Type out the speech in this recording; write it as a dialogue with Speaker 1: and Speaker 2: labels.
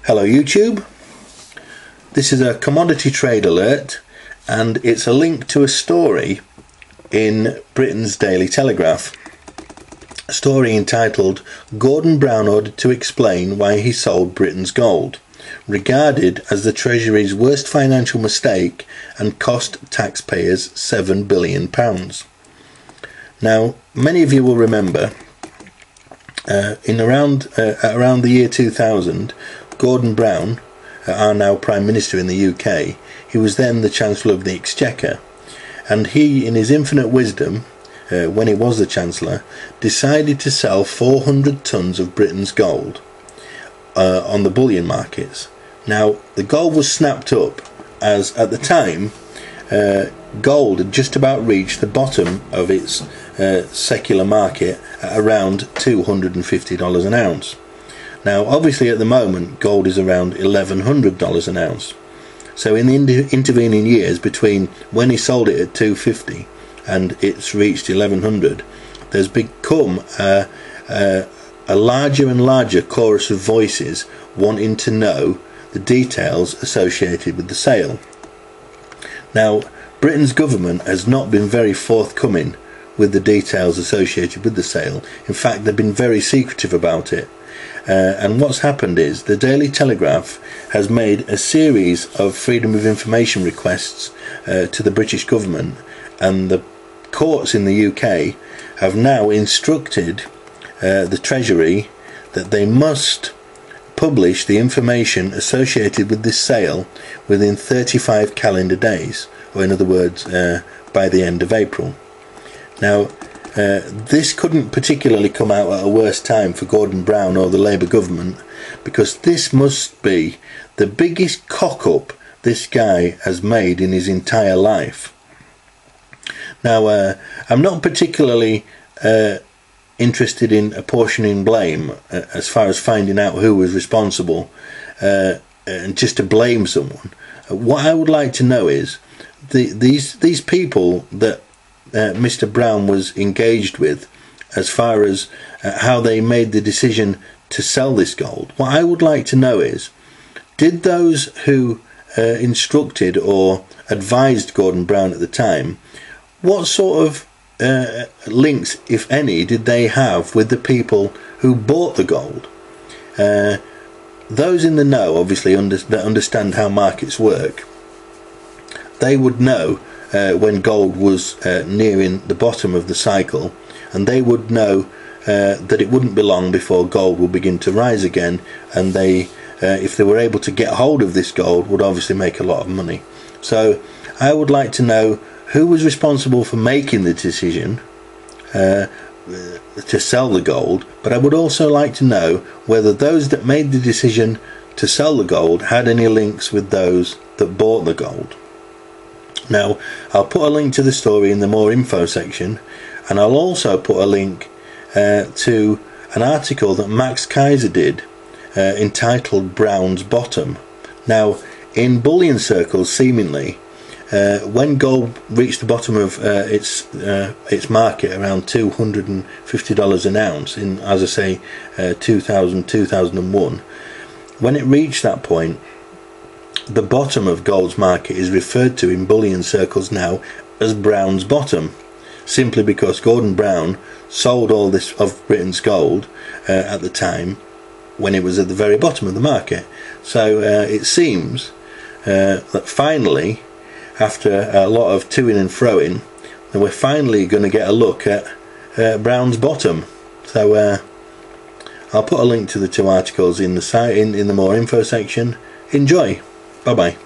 Speaker 1: Hello YouTube, this is a commodity trade alert and it's a link to a story in Britain's Daily Telegraph. A story entitled "Gordon Brown Ordered to Explain Why He Sold Britain's Gold, regarded as the Treasury's worst financial mistake and cost taxpayers £7 billion. Now, many of you will remember around the year 2000, Gordon Brown, our now Prime Minister in the UK, he was then the Chancellor of the Exchequer, and he, in his infinite wisdom, when he was the Chancellor, decided to sell 400 tonnes of Britain's gold on the bullion markets. Now, the gold was snapped up as, at the time, gold had just about reached the bottom of its secular market at around $250 an ounce. Now, obviously, at the moment, gold is around $1,100 an ounce. So, in the intervening years between when he sold it at $250 and it's reached $1,100, there's become a larger and larger chorus of voices wanting to know the details associated with the sale. Now, Britain's government has not been very forthcoming with the details associated with the sale. In fact, they've been very secretive about it. And what's happened is the Daily Telegraph has made a series of freedom of information requests to the British government, and the courts in the UK have now instructed the Treasury that they must publish the information associated with this sale within 35 calendar days, or in other words, by the end of April. Now, this couldn't particularly come out at a worse time for Gordon Brown or the Labour government, because this must be the biggest cock-up this guy has made in his entire life. Now, I'm not particularly interested in apportioning blame as far as finding out who was responsible and just to blame someone. What I would like to know is these people that Mr. Brown was engaged with, as far as how they made the decision to sell this gold. What I would like to know is, did those who instructed or advised Gordon Brown at the time, what sort of links, if any, did they have with the people who bought the gold? Those in the know, obviously, that understand how markets work, they would know when gold was nearing the bottom of the cycle, and they would know that it wouldn't be long before gold will begin to rise again, and they, if they were able to get hold of this gold, would obviously make a lot of money. So I would like to know who was responsible for making the decision to sell the gold, but I would also like to know whether those that made the decision to sell the gold had any links with those that bought the gold. Now, I'll put a link to the story in the more info section, and I'll also put a link to an article that Max Keiser did entitled Brown's Bottom. Now, in bullion circles, seemingly, when gold reached the bottom of its market around $250 an ounce in, as I say, 2001, when it reached that point, the bottom of gold's market is referred to in bullion circles now as Brown's Bottom, simply because Gordon Brown sold all this of Britain's gold at the time when it was at the very bottom of the market. So it seems that finally, after a lot of toing and froing, that we're finally going to get a look at Brown's Bottom. So I'll put a link to the two articles in the site in the more info section. Enjoy. Bye bye.